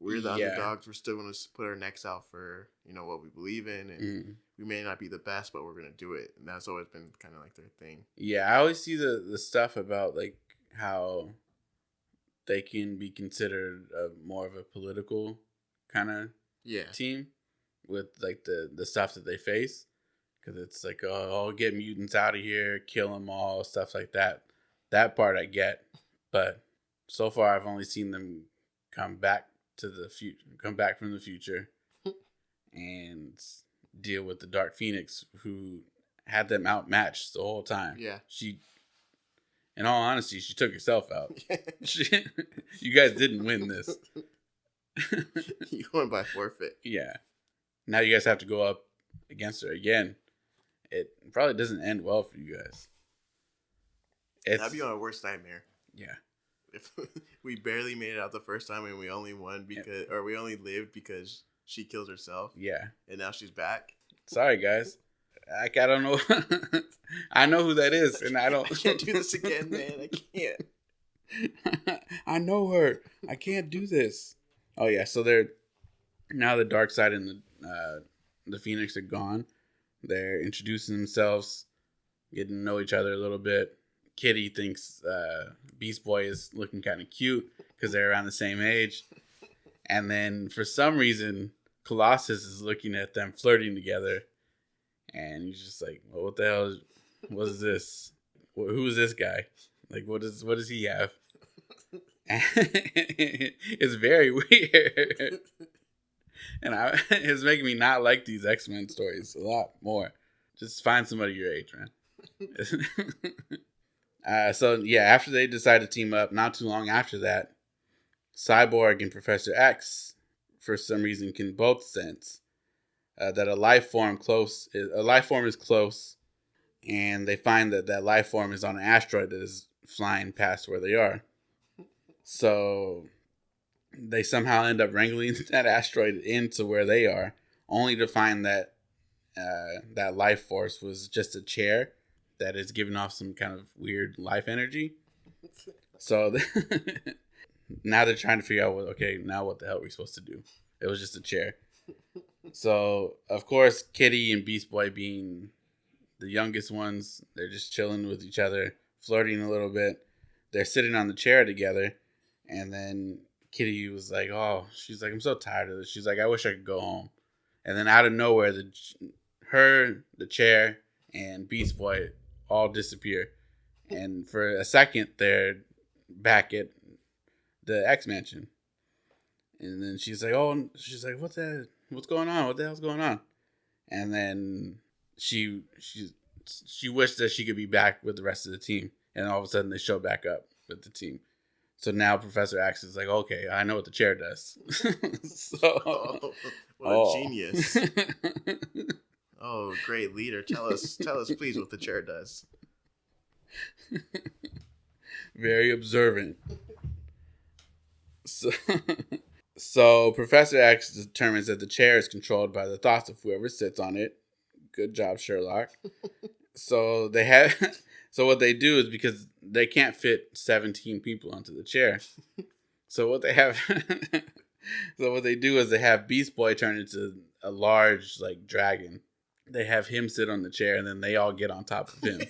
we're the underdogs. We're still going to put our necks out for, you know, what we believe in, and we may not be the best, but we're going to do it. And that's always been kind of like their thing. Yeah, I always see the stuff about like how they can be considered more of a political kind of team with like the stuff that they face. Because it's like, oh, get mutants out of here, kill them all, stuff like that. That part I get. But so far, I've only seen them come back from the future and deal with the Dark Phoenix, who had them outmatched the whole time. Yeah. In all honesty, she took herself out. You guys didn't win this. You won by forfeit. Yeah. Now you guys have to go up against her again. It probably doesn't end well for you guys. That'd be our worst nightmare. Yeah. If we barely made it out the first time and we only won or we only lived because she killed herself. Yeah. And now she's back. Sorry, guys. I don't know. I know who that is, and I can't do this again, man. I can't. I know her. I can't do this. Oh yeah. So now the Darkseid and the Phoenix are gone. They're introducing themselves, getting to know each other a little bit. Kitty thinks Beast Boy is looking kind of cute because they're around the same age. And then for some reason, Colossus is looking at them flirting together. And he's just like, well, what the hell? What is this? Who is this guy? Like, what does he have? And it's very weird. And it's making me not like these X-Men stories a lot more. Just find somebody your age, man. So, yeah, after they decide to team up, not too long after that, Cyborg and Professor X, for some reason, can both sense that a life form is close, and they find that life form is on an asteroid that is flying past where they are. So they somehow end up wrangling that asteroid into where they are, only to find that that life force was just a chair that is giving off some kind of weird life energy. So now they're trying to figure out, now what the hell are we supposed to do? It was just a chair. So, of course, Kitty and Beast Boy being the youngest ones, they're just chilling with each other, flirting a little bit. They're sitting on the chair together, and then Kitty was like, she's like, I'm so tired of this. She's like, I wish I could go home. And then out of nowhere, the chair, and Beast Boy all disappear. And for a second, they're back at the X Mansion. And then she's like, what's going on? What the hell's going on? And then she wished that she could be back with the rest of the team. And all of a sudden, they show back up with the team. So now Professor X is like, okay, I know what the chair does. What a genius. Oh, great leader. Tell us please what the chair does. Very observant. So Professor X determines that the chair is controlled by the thoughts of whoever sits on it. Good job, Sherlock. So what they do is, because they can't fit 17 people onto the chair. So what they do is they have Beast Boy turn into a large dragon. They have him sit on the chair, and then they all get on top of him.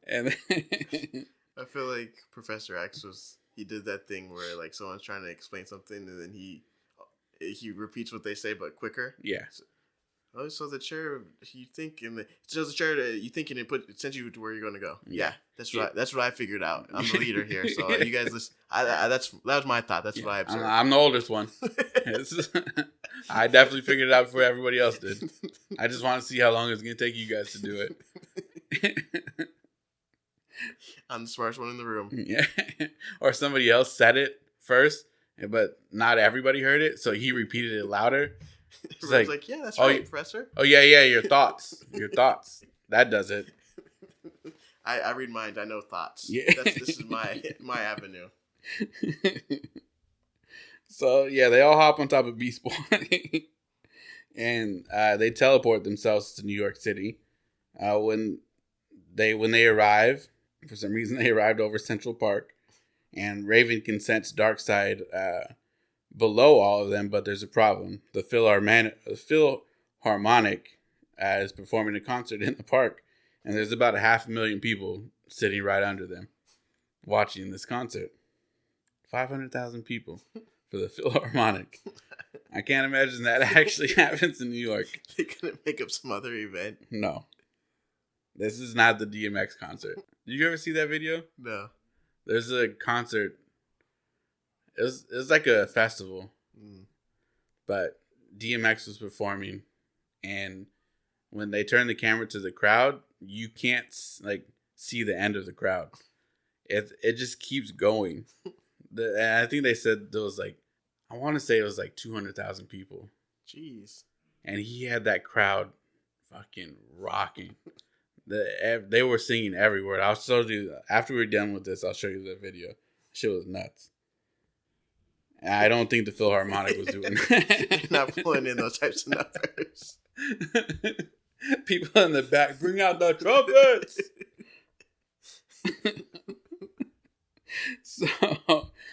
And I feel like Professor X he did that thing where someone's trying to explain something and then he repeats what they say but quicker. Yeah. So the chair you think the chair that you think and it sends you to where you're going to go. Yeah, that's right. That's what I figured out. I'm the leader here, so you guys listen. That was my thought. That's what I observed. I'm the oldest one. I definitely figured it out before everybody else did. I just want to see how long it's going to take you guys to do it. I'm the smartest one in the room. Yeah. Or somebody else said it first, but not everybody heard it, so he repeated it louder. He's like, yeah, that's right, Professor. Oh, yeah, your thoughts. Your thoughts. That does it. I read minds. I know thoughts. Yeah. This is my avenue. So, yeah, they all hop on top of Beast Boy. And they teleport themselves to New York City. When they arrive, for some reason they arrived over Central Park. And Raven can sense Darkseid below all of them, but there's a problem. The Philharmonic is performing a concert in the park, and there's about 500,000 people sitting right under them watching this concert. 500,000 people for the Philharmonic. I can't imagine that actually happens in New York. They're gonna make up some other event. No. This is not the DMX concert. Did you ever see that video? No. There's a concert. It was like a festival, but DMX was performing, and when they turn the camera to the crowd, you can't see the end of the crowd. It just keeps going. And I think they said there was I want to say it was 200,000 people. Jeez. And he had that crowd fucking rocking. They were singing every word. I'll show you after we're done with this. I'll show you the video. Shit was nuts. I don't think the Philharmonic was doing that. Not pulling in those types of numbers. People in the back, bring out the trumpets.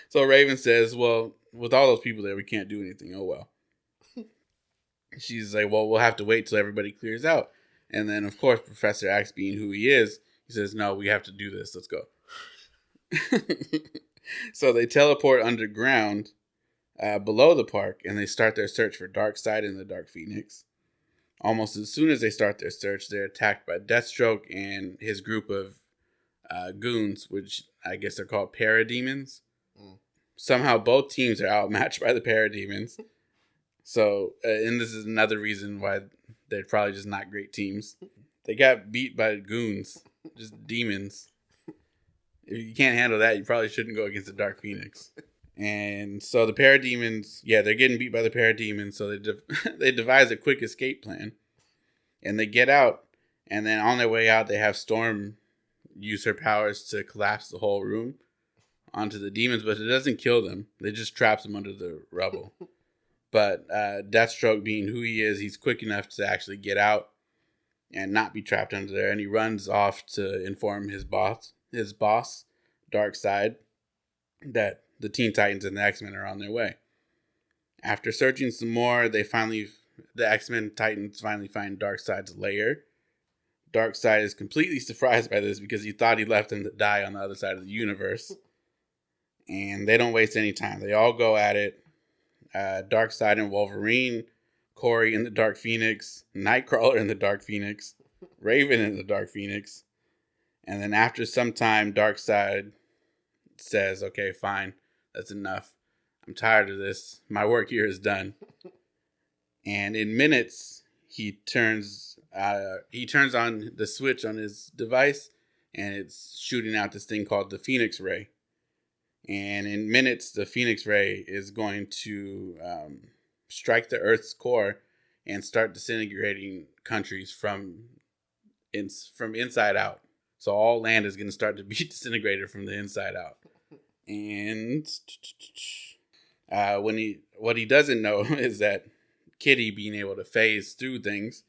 So Raven says, well, with all those people there, we can't do anything. Oh, well. She's like, well, we'll have to wait till everybody clears out. And then, of course, Professor X, being who he is, he says, no, we have to do this. Let's go. So they teleport underground below the park, and they start their search for Darkseid and the Dark Phoenix. Almost as soon as they start their search, they're attacked by Deathstroke and his group of goons, which I guess they're called parademons. Somehow both teams are outmatched by the parademons. So, and this is another reason why they're probably just not great teams. They got beat by goons, just demons. If you can't handle that, you probably shouldn't go against the Dark Phoenix. And so the parademons, they're getting beat by the parademons. So they devise a quick escape plan, and they get out. And then on their way out, they have Storm use her powers to collapse the whole room onto the demons, but it doesn't kill them. They just traps them under the rubble. But Deathstroke, being who he is, he's quick enough to actually get out and not be trapped under there. And he runs off to inform his boss, Darkseid, that the Teen Titans and the X-Men are on their way. After searching some more, the X-Men Titans finally find Darkseid's lair. Darkseid is completely surprised by this because he thought he left him to die on the other side of the universe. And they don't waste any time. They all go at it. Darkseid and Wolverine, Corey and the Dark Phoenix, Nightcrawler and the Dark Phoenix, Raven and the Dark Phoenix. And then after some time, Darkseid says, okay, fine, that's enough. I'm tired of this. My work here is done. And in minutes, he turns on the switch on his device, and it's shooting out this thing called the Phoenix Ray. And in minutes, the Phoenix Ray is going to strike the Earth's core and start disintegrating countries from inside out. So all land is going to start to be disintegrated from the inside out. And what he doesn't know is that Kitty, being able to phase through things,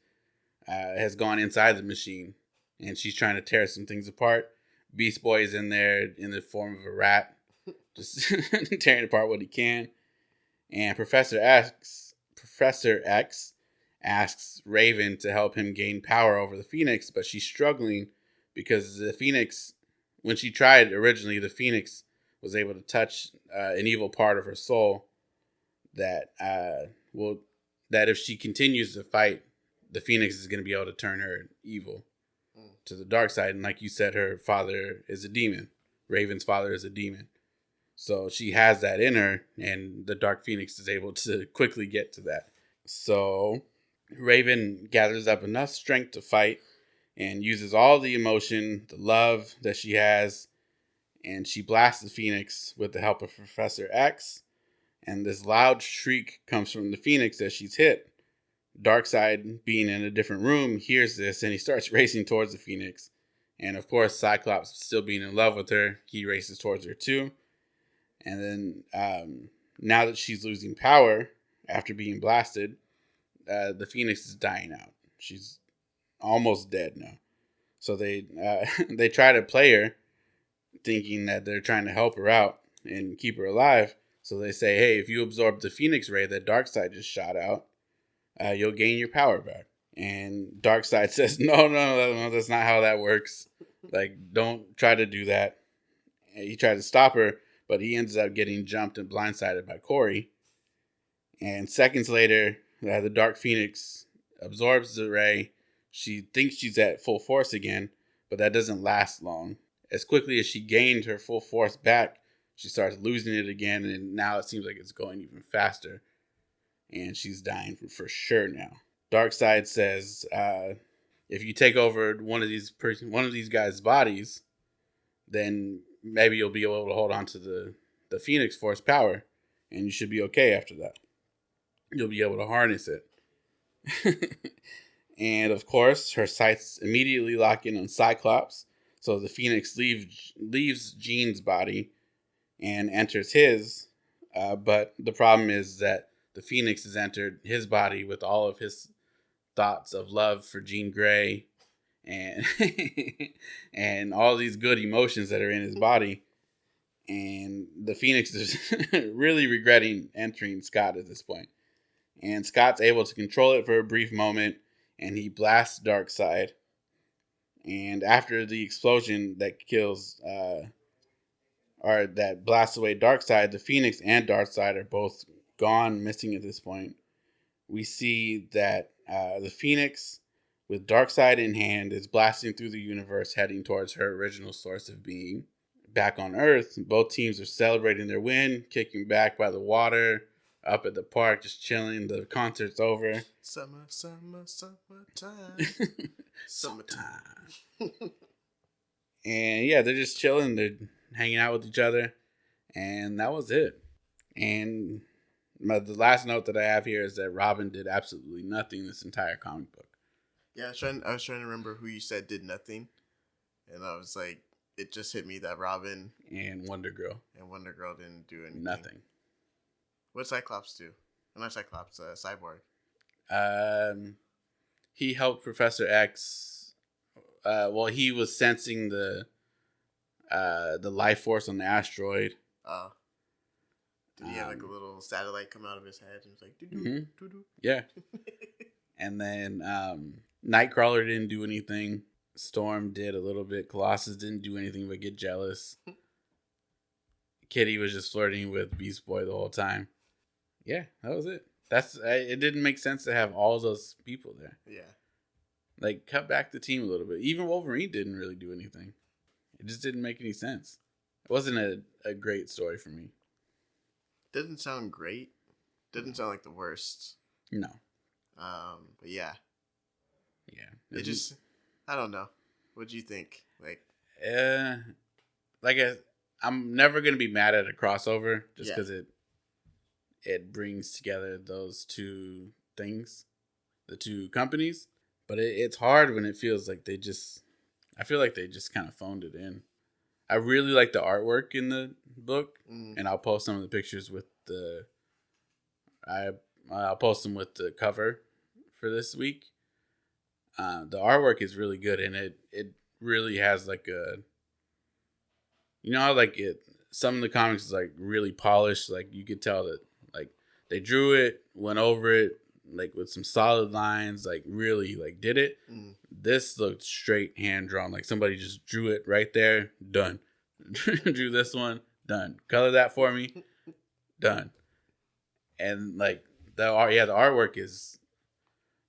has gone inside the machine, and she's trying to tear some things apart. Beast Boy is in there in the form of a rat, just tearing apart what he can. And Professor X asks Raven to help him gain power over the Phoenix, but she's struggling because the Phoenix, when she tried originally, the Phoenix was able to touch an evil part of her soul that if she continues to fight, the Phoenix is going to be able to turn her evil to the dark side. And like you said, her father is a demon. Raven's father is a demon. So she has that in her, and the Dark Phoenix is able to quickly get to that. So Raven gathers up enough strength to fight and uses all the emotion, the love that she has, and she blasts the Phoenix with the help of Professor X. And this loud shriek comes from the Phoenix as she's hit. Darkseid, being in a different room, hears this, and he starts racing towards the Phoenix. And of course, Cyclops, still being in love with her, he races towards her too. And then now that she's losing power after being blasted, the Phoenix is dying out. She's almost dead now. So they try to play her, thinking that they're trying to help her out and keep her alive. So they say, hey, if you absorb the Phoenix Ray that Darkseid just shot out, you'll gain your power back. And Darkseid says, no, that's not how that works. Like, don't try to do that. And he tried to stop her, but he ends up getting jumped and blindsided by Corey. And seconds later, the Dark Phoenix absorbs the ray. She thinks she's at full force again, but that doesn't last long. As quickly as she gained her full force back, she starts losing it again, and now it seems like it's going even faster. And she's dying for sure now. Darkseid says, if you take over one of these guys' bodies, then maybe you'll be able to hold on to the Phoenix Force power, and you should be okay after that. You'll be able to harness it. And of course, her sights immediately lock in on Cyclops, so the Phoenix leaves Jean's body and enters his, but the problem is that the Phoenix has entered his body with all of his thoughts of love for Jean Grey and and all these good emotions that are in his body. And the Phoenix is really regretting entering Scott at this point. And Scott's able to control it for a brief moment, and he blasts Darkseid. And after the explosion that kills or that blasts away Darkseid, the Phoenix and Darkseid are both gone, missing at this point. We see that the Phoenix, with Darkseid in hand, is blasting through the universe, heading towards her original source of being. Back on Earth, both teams are celebrating their win, kicking back by the water, up at the park, just chilling. The concert's over. Summertime. Summertime. And yeah, they're just chilling. They're hanging out with each other. And that was it. And the last note that I have here is that Robin did absolutely nothing this entire comic book. Yeah, I was trying to remember who you said did nothing. And I was like, it just hit me that Robin and Wonder Girl didn't do anything. Nothing. What did Cyclops do? Not Cyclops, Cyborg. He helped Professor X. He was sensing the life force on the asteroid. Oh. Did he have like a little satellite come out of his head and was like, doo-doo. Yeah. And then Nightcrawler didn't do anything. Storm did a little bit. Colossus didn't do anything but get jealous. Kitty was just flirting with Beast Boy the whole time. Yeah, that was it. It didn't make sense to have all those people there. Yeah. Like, cut back the team a little bit. Even Wolverine didn't really do anything. It just didn't make any sense. It wasn't a great story for me. Didn't sound great. Didn't sound like the worst. No. But yeah. Yeah. It just, I don't know. What'd you think? I'm never going to be mad at a crossover just because it brings together those two things, the two companies. But it's hard when it feels like I feel like they just kind of phoned it in. I really like the artwork in the book, and I'll post some of the pictures with I'll post them with the cover for this week. The artwork is really good, and it really has like how like some of the comics is like really polished. Like you could tell that like they drew it, went over it, like with some solid lines, like really like did it. This looked straight hand drawn, like somebody just drew it right there, done. Drew this one, done. Color that for me, done. And like the artwork is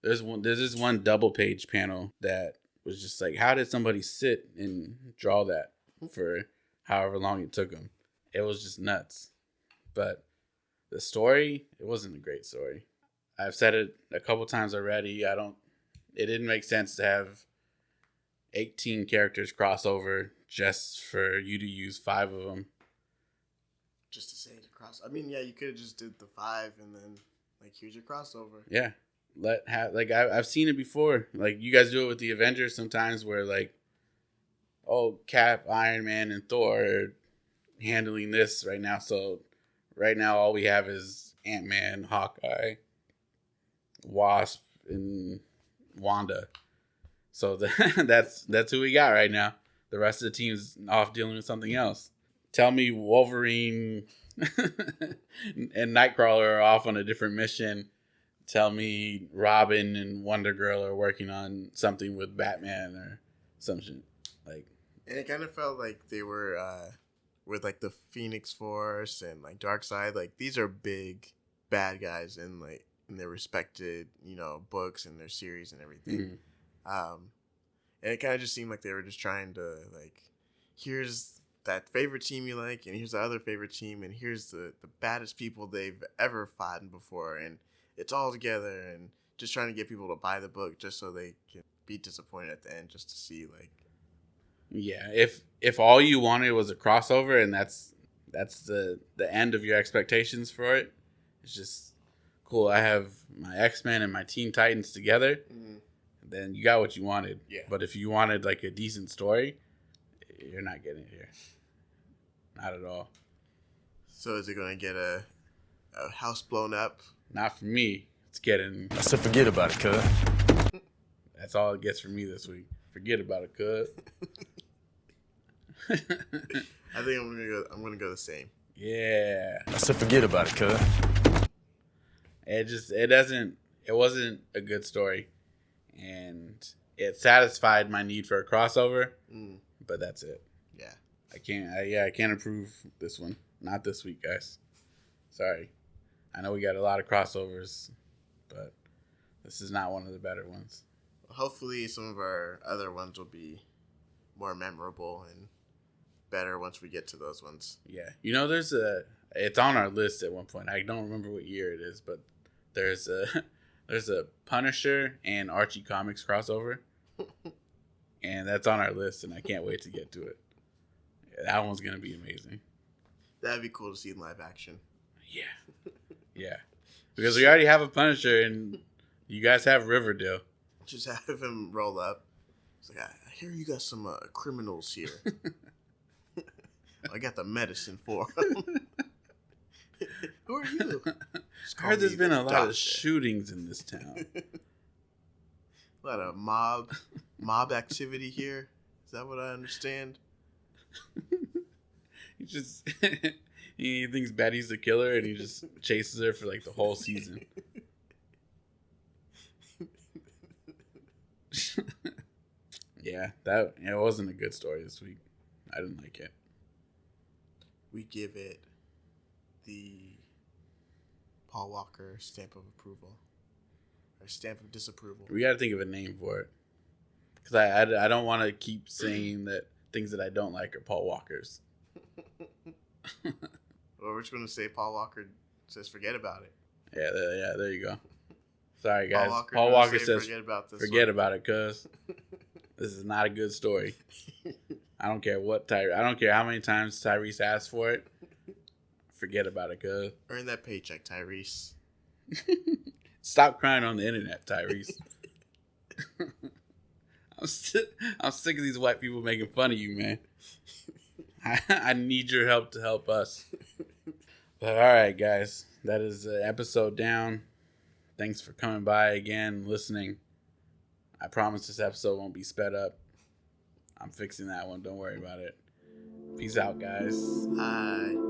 there's this one double page panel that was just like, how did somebody sit and draw that for however long it took them? It was just nuts. But the story, it wasn't a great story. I've said it a couple times already. It didn't make sense to have 18 characters cross over just for you to use 5 of them. Just to say the cross. I mean, yeah, you could have just did the 5 and then like here's your crossover. Yeah. I've seen it before. Like you guys do it with the Avengers sometimes where like, oh, Cap, Iron Man, and Thor are handling this right now. So right now all we have is Ant-Man, Hawkeye, Wasp, and Wanda. So that's who we got right now. The rest of the team's off dealing with something else. Tell me Wolverine and Nightcrawler are off on a different mission. Tell me Robin and Wonder Girl are working on something with Batman or something. Like, and it kind of felt like they were with like the Phoenix Force and like Darkseid. Like these are big bad guys in their respected, books and their series and everything. And it kind of just seemed like they were just trying to like, here's that favorite team you like, and here's the other favorite team, and here's the baddest people they've ever fought before, and it's all together, and just trying to get people to buy the book just so they can be disappointed at the end, just to see like. Yeah, if all you wanted was a crossover and that's the end of your expectations for it, it's just cool. I have my X-Men and my Teen Titans together. Then you got what you wanted. Yeah. But if you wanted like a decent story, you're not getting it here. Not at all. So is it going to get a house blown up? Not for me. It's getting... I said forget about it, cuz. That's all it gets for me this week. Forget about it, cuz. I think I'm gonna go the same. Yeah. I said forget about it, cuz. It wasn't a good story. And it satisfied my need for a crossover, but that's it. Yeah. I can't approve this one. Not this week, guys. Sorry. I know we got a lot of crossovers, but this is not one of the better ones. Hopefully some of our other ones will be more memorable and better once we get to those ones. Yeah. It's on our list at one point. I don't remember what year it is, but there's a Punisher and Archie Comics crossover. And that's on our list, and I can't wait to get to it. Yeah, that one's going to be amazing. That'd be cool to see in live action. Yeah. Yeah. Because we already have a Punisher, and you guys have Riverdale. Just have him roll up. It's like, I hear you got some criminals here. I got the medicine for them. Who are you? I heard there's been a lot of shootings in this town. A lot of mob activity here. Is that what I understand? He thinks Betty's the killer, and he just chases her for like the whole season. Yeah, it wasn't a good story this week. I didn't like it. We give it the Paul Walker stamp of approval. Or stamp of disapproval. We got to think of a name for it. Because I don't want to keep saying that things that I don't like are Paul Walker's. Well, we're just going to say Paul Walker says forget about it. Yeah, there you go. Sorry, guys. Paul Walker says forget about it, cuz this is not a good story. I don't care I don't care how many times Tyrese asked for it. Forget about it, cuz. Earn that paycheck, Tyrese. Stop crying on the internet, Tyrese. I'm sick of these white people making fun of you, man. I need your help to help us. But all right, guys. That is the episode down. Thanks for coming by again, listening. I promise this episode won't be sped up. I'm fixing that one. Don't worry about it. Peace out, guys. Bye.